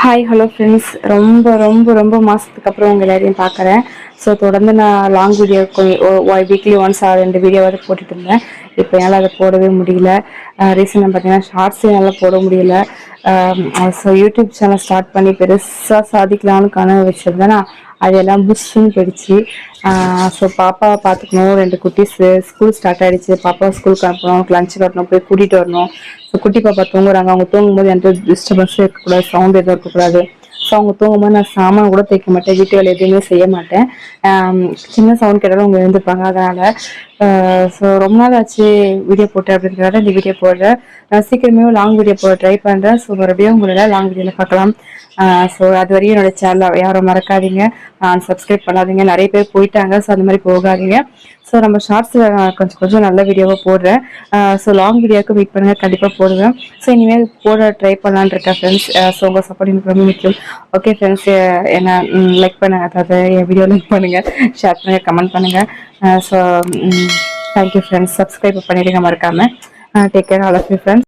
Hi hello friends. ரொம்ப ரொம்ப ரொம்ப மாதத்துக்கு அப்புறம் உங்கள் எல்லாரையும் பார்க்குறேன். ஸோ தொடர்ந்து நான் லாங் வீடியோ வீக்லி ஒன்ஸ் 2 வீடியோவாவது போட்டுட்டு இருந்தேன். இப்போ என்னால் அதை போடவே முடியல. ரீசனாக பார்த்தீங்கன்னா ஷார்ட்ஸே என்னால் போட முடியல. ஸோ யூடியூப் சேனல் ஸ்டார்ட் பண்ணி பெருசாக சாதிக்கலாம்னு கனவு வச்சுருந்தேன். அதெல்லாம் புஷ்ஷுன்னு போயிடுச்சு. ஸோ பாப்பாவை பார்த்துக்கணும். 2 குட்டீஸு ஸ்கூல் ஸ்டார்ட் ஆகிடுச்சு. பாப்பாவை ஸ்கூலுக்கு அனுப்பணும், லஞ்சு கட்டணும், போய் கூட்டிகிட்டு வரணும். ஸோ குட்டி பாப்பா தூங்குறாங்க. அவங்க தூங்கும்போது எந்த டிஸ்டர்பன்ஸும் இருக்கக்கூடாது, சவுண்ட் எதுவும் இருக்கக்கூடாது. ஸோ அவங்க தூங்கும்போது நான் சாமான் கூட தைக்க மாட்டேன், வீட்டு வேலை எதுவுமே செய்ய மாட்டேன். சின்ன சவுண்ட் கேட்டாலும் அவங்க எழுந்துப்பாங்க. அதனால் ஸோ ரொம்ப நாள் ஆச்சு வீடியோ போட்டேன். அப்படின்றதால இந்த வீடியோ போடுறேன். நான் சீக்கிரமே லாங் வீடியோ போட ட்ரை பண்ணுறேன். ஸோ மறுபடியும் உங்களோட லாங் வீடியோவில் பார்க்கலாம். ஸோ அது வரையும் என்னோட சேனலை யாரும் மறக்காதீங்க, சப்ஸ்கிரைப் பண்ணாதீங்க. நிறைய பேர் போயிட்டாங்க, ஸோ அந்த மாதிரி போகாதீங்க. ஸோ நம்ம ஷார்ட்ஸில் கொஞ்சம் கொஞ்சம் நல்ல வீடியோவாக போடுறேன். ஸோ லாங் வீடியோவுக்கு வெயிட் பண்ணுங்கள், கண்டிப்பாக போடுவேன். ஸோ இனிமேல் போட ட்ரை பண்ணலான்னு இருக்கேன் ஃப்ரெண்ட்ஸ். ஸோ உங்கள் சப்போர்ட் எனக்கு ரொம்ப முக்கியம். ஓகே ஃப்ரெண்ட்ஸ், என்ன லைக் பண்ணுங்கள், அதாவது என் வீடியோ லைக் பண்ணுங்கள், ஷேர் பண்ணுங்கள், கமெண்ட் பண்ணுங்கள். So thank you friends. சப்ஸ்கிரைப் பண்ணிடுங்க மறக்காமல். Take care all of you friends.